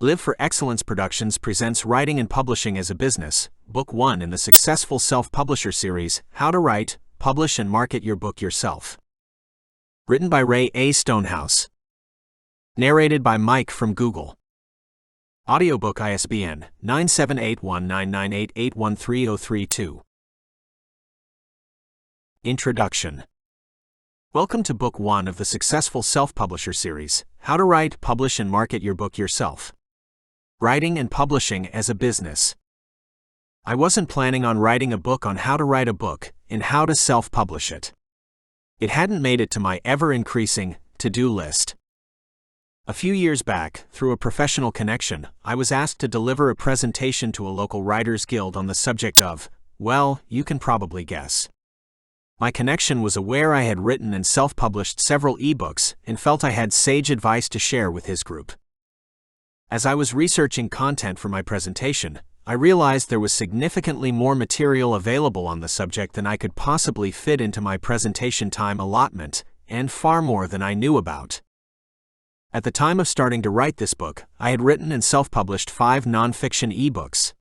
Live for Excellence Productions presents Writing and Publishing as a Business, Book 1 in the successful self-publisher series, How to Write, Publish and Market Your Book Yourself. Written by Rae A. Stonehouse. Narrated by Mike from Google. Audiobook ISBN 9781998813032. Introduction. Welcome to Book 1 of the successful self-publisher series, How to Write, Publish and Market Your Book Yourself. Writing and Publishing as a Business. I wasn't planning on writing a book on how to write a book and how to self-publish it. It hadn't made it to my ever-increasing to-do list. A few years back, through a professional connection, I was asked to deliver a presentation to a local writers' guild on the subject of, well, you can probably guess. My connection was aware I had written and self-published several ebooks and felt I had sage advice to share with his group. As I was researching content for my presentation, I realized there was significantly more material available on the subject than I could possibly fit into my presentation time allotment, and far more than I knew about. At the time of starting to write this book, I had written and self-published 5 nonfiction ebooks.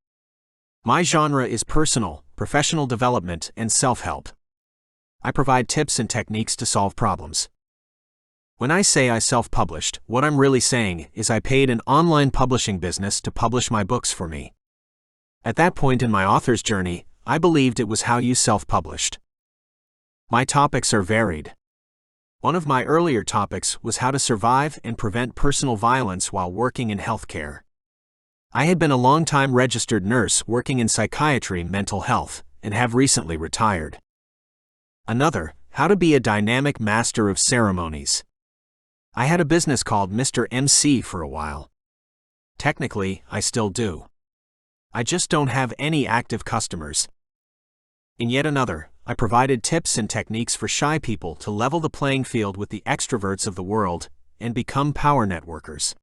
My genre is personal, professional development, and self-help. I provide tips and techniques to solve problems. When I say I self-published, what I'm really saying is I paid an online publishing business to publish my books for me. At that point in my author's journey, I believed it was how you self-published. My topics are varied. One of my earlier topics was how to survive and prevent personal violence while working in healthcare. I had been a long-time registered nurse working in psychiatry mental health, and have recently retired. Another, how to be a dynamic master of ceremonies. I had a business called Mr. MC for a while. Technically, I still do. I just don't have any active customers. In yet another, I provided tips and techniques for shy people to level the playing field with the extroverts of the world and become power networkers.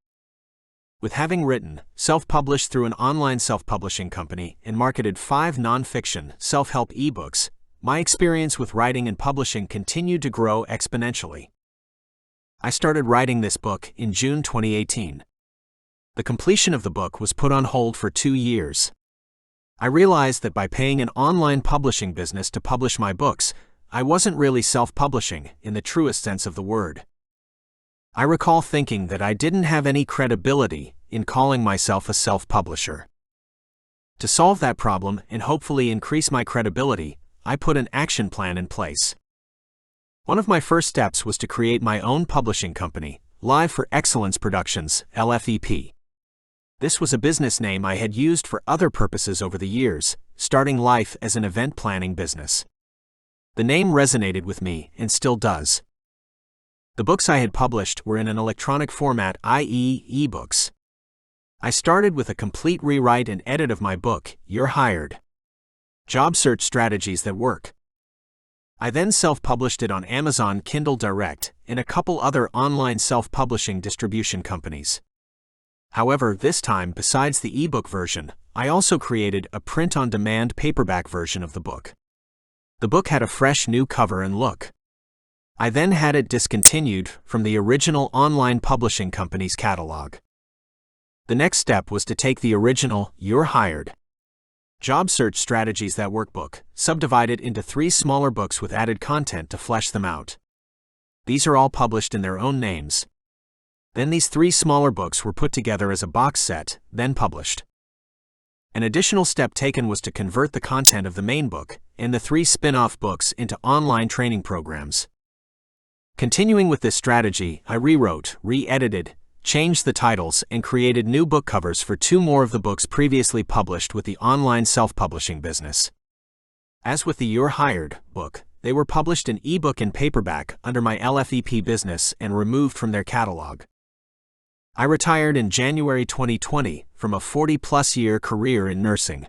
With having written, self-published through an online self-publishing company, and marketed 5 nonfiction, self-help ebooks, my experience with writing and publishing continued to grow exponentially. I started writing this book in June 2018. The completion of the book was put on hold for 2 years. I realized that by paying an online publishing business to publish my books, I wasn't really self-publishing in the truest sense of the word. I recall thinking that I didn't have any credibility in calling myself a self-publisher. To solve that problem and hopefully increase my credibility, I put an action plan in place. One of my first steps was to create my own publishing company, Live for Excellence Productions, LFEP. This was a business name I had used for other purposes over the years, starting life as an event planning business. The name resonated with me and still does. The books I had published were in an electronic format, i.e., ebooks. I started with a complete rewrite and edit of my book, You're Hired. Job Search Strategies That Work. I then self-published it on Amazon Kindle Direct and a couple other online self-publishing distribution companies. However, this time, besides the ebook version, I also created a print-on-demand paperback version of the book. The book had a fresh new cover and look. I then had it discontinued from the original online publishing company's catalog. The next step was to take the original You're Hired. Job Search Strategies That Work book, subdivide it into 3 smaller books with added content to flesh them out. These are all published in their own names. Then these 3 smaller books were put together as a box set, then published. An additional step taken was to convert the content of the main book and the 3 spin-off books into online training programs. Continuing with this strategy, I rewrote, re-edited, changed the titles, and created new book covers for 2 more of the books previously published with the online self-publishing business. As with the You're Hired book, they were published in ebook and paperback under my LFEP business and removed from their catalog. I retired in January 2020 from a 40-plus year career in nursing.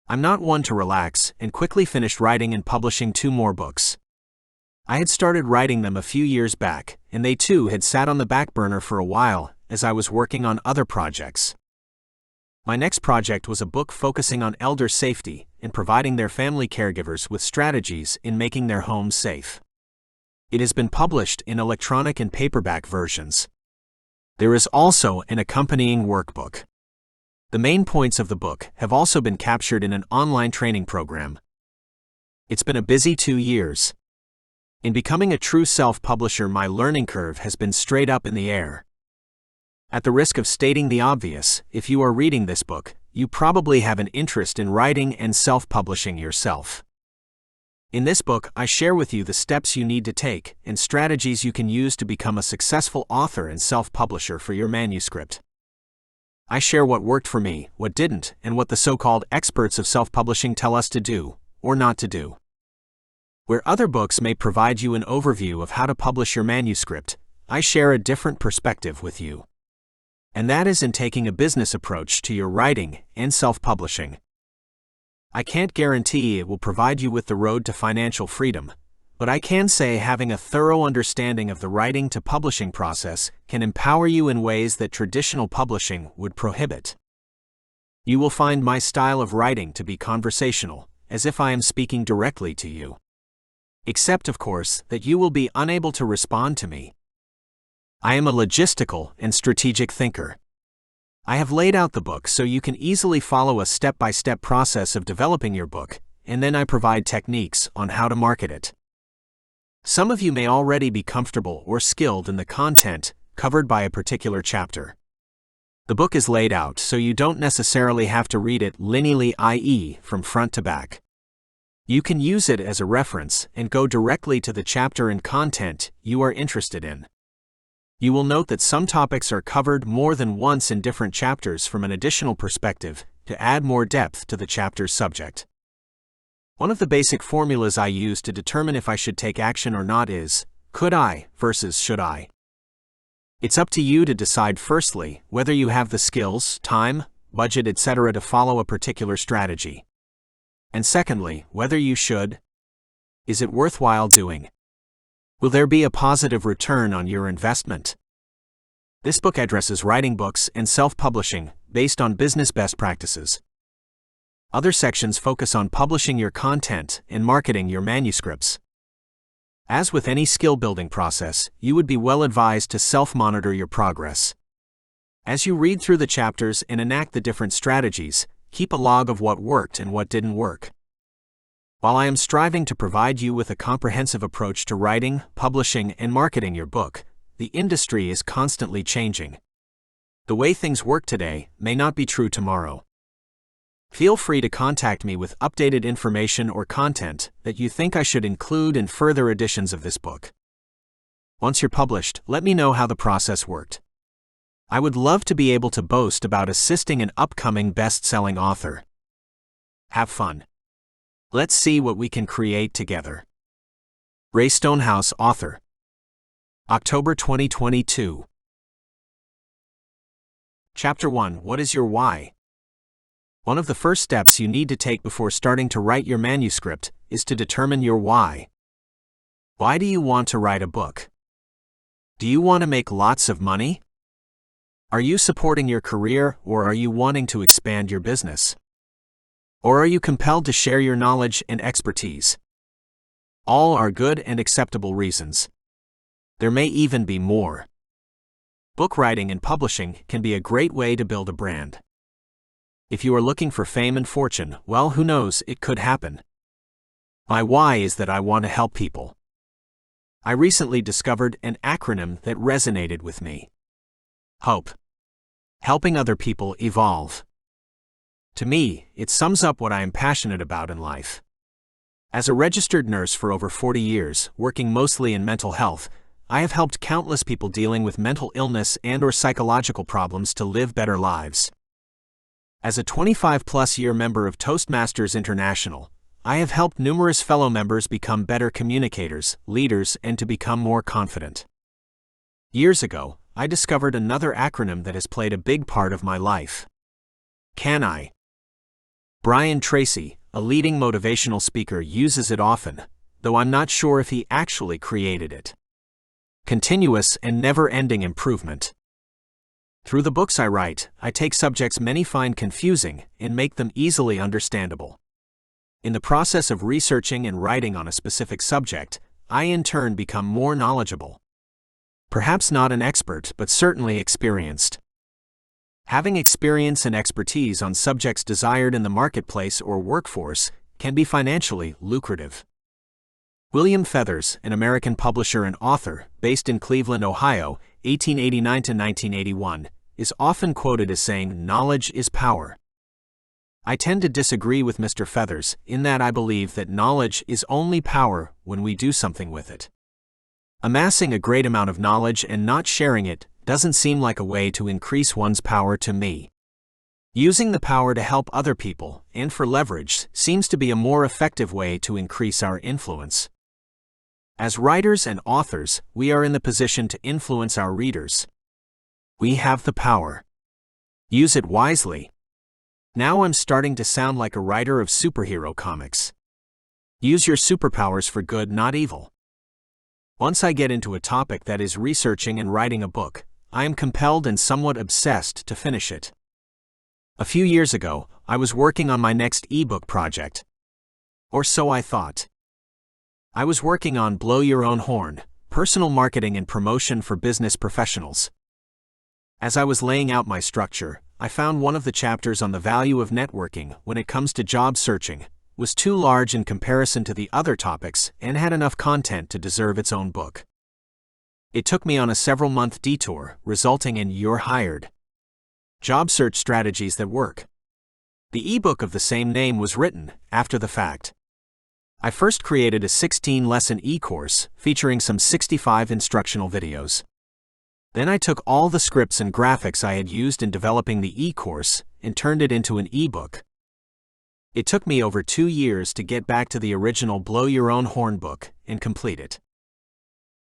I'm not one to relax and quickly finished writing and publishing 2 more books. I had started writing them a few years back, and they too had sat on the back burner for a while as I was working on other projects. My next project was a book focusing on elder safety and providing their family caregivers with strategies in making their homes safe. It has been published in electronic and paperback versions. There is also an accompanying workbook. The main points of the book have also been captured in an online training program. It's been a busy 2 years. In becoming a true self-publisher, my learning curve has been straight up in the air. At the risk of stating the obvious, if you are reading this book, you probably have an interest in writing and self-publishing yourself. In this book, I share with you the steps you need to take and strategies you can use to become a successful author and self-publisher for your manuscript. I share what worked for me, what didn't, and what the so-called experts of self-publishing tell us to do, or not to do. Where other books may provide you an overview of how to publish your manuscript, I share a different perspective with you. And that is in taking a business approach to your writing and self-publishing. I can't guarantee it will provide you with the road to financial freedom, but I can say having a thorough understanding of the writing to publishing process can empower you in ways that traditional publishing would prohibit. You will find my style of writing to be conversational, as if I am speaking directly to you. Except, of course, that you will be unable to respond to me. I am a logistical and strategic thinker. I have laid out the book so you can easily follow a step-by-step process of developing your book, and then I provide techniques on how to market it. Some of you may already be comfortable or skilled in the content covered by a particular chapter. The book is laid out so you don't necessarily have to read it linearly, i.e., from front to back. You can use it as a reference and go directly to the chapter and content you are interested in. You will note that some topics are covered more than once in different chapters from an additional perspective to add more depth to the chapter's subject. One of the basic formulas I use to determine if I should take action or not is, could I versus should I. It's up to you to decide firstly whether you have the skills, time, budget, etc. to follow a particular strategy. And secondly, whether you should. Is it worthwhile doing? Will there be a positive return on your investment? This book addresses writing books and self-publishing based on business best practices. Other sections focus on publishing your content and marketing your manuscripts. As with any skill-building process, you would be well advised to self-monitor your progress. As you read through the chapters and enact the different strategies, keep a log of what worked and what didn't work. While I am striving to provide you with a comprehensive approach to writing, publishing, and marketing your book, the industry is constantly changing. The way things work today may not be true tomorrow. Feel free to contact me with updated information or content that you think I should include in further editions of this book. Once you're published, let me know how the process worked. I would love to be able to boast about assisting an upcoming best-selling author. Have fun. Let's see what we can create together. Rae Stonehouse, author. October 2022. Chapter 1. What is your why? One of the first steps you need to take before starting to write your manuscript is to determine your why. Why do you want to write a book? Do you want to make lots of money? Are you supporting your career, or are you wanting to expand your business? Or are you compelled to share your knowledge and expertise? All are good and acceptable reasons. There may even be more. Book writing and publishing can be a great way to build a brand. If you are looking for fame and fortune, well, who knows, it could happen. My why is that I want to help people. I recently discovered an acronym that resonated with me. HOPE. Helping other people evolve. To me, it sums up what I am passionate about in life. As a registered nurse for over 40 years, working mostly in mental health, I have helped countless people dealing with mental illness and/or psychological problems to live better lives. As a 25-plus-year member of Toastmasters International, I have helped numerous fellow members become better communicators, leaders, and to become more confident. Years ago, I discovered another acronym that has played a big part of my life. Can I? Brian Tracy, a leading motivational speaker, uses it often, though I'm not sure if he actually created it. Continuous and never-ending improvement. Through the books I write, I take subjects many find confusing and make them easily understandable. In the process of researching and writing on a specific subject, I in turn become more knowledgeable. Perhaps not an expert, but certainly experienced. Having experience and expertise on subjects desired in the marketplace or workforce can be financially lucrative. William Feathers, an American publisher and author, based in Cleveland, Ohio, 1889 to 1981, is often quoted as saying, "Knowledge is power." I tend to disagree with Mr. Feathers in that I believe that knowledge is only power when we do something with it. Amassing a great amount of knowledge and not sharing it doesn't seem like a way to increase one's power to me. Using the power to help other people and for leverage seems to be a more effective way to increase our influence. As writers and authors, we are in the position to influence our readers. We have the power. Use it wisely. Now I'm starting to sound like a writer of superhero comics. Use your superpowers for good, not evil. Once I get into a topic that is researching and writing a book, I am compelled and somewhat obsessed to finish it. A few years ago, I was working on my next ebook project. Or so I thought. I was working on Blow Your Own Horn, personal marketing and promotion for business professionals. As I was laying out my structure, I found one of the chapters on the value of networking when it comes to job searching was too large in comparison to the other topics and had enough content to deserve its own book. It took me on a several-month detour, resulting in You're Hired. Job Search Strategies That Work. The ebook of the same name was written after the fact. I first created a 16-lesson e-course featuring some 65 instructional videos. Then I took all the scripts and graphics I had used in developing the e-course and turned it into an e-book. It took me over 2 years to get back to the original Blow Your Own Horn book and complete it.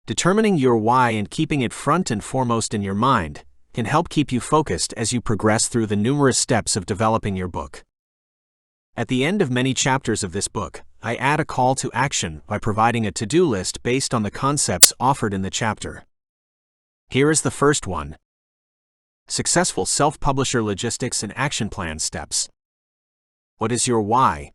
Determining your why and keeping it front and foremost in your mind can help keep you focused as you progress through the numerous steps of developing your book. At the end of many chapters of this book, I add a call to action by providing a to-do list based on the concepts offered in the chapter. Here is the first one. Successful self-publisher logistics and action plan steps. What is your why?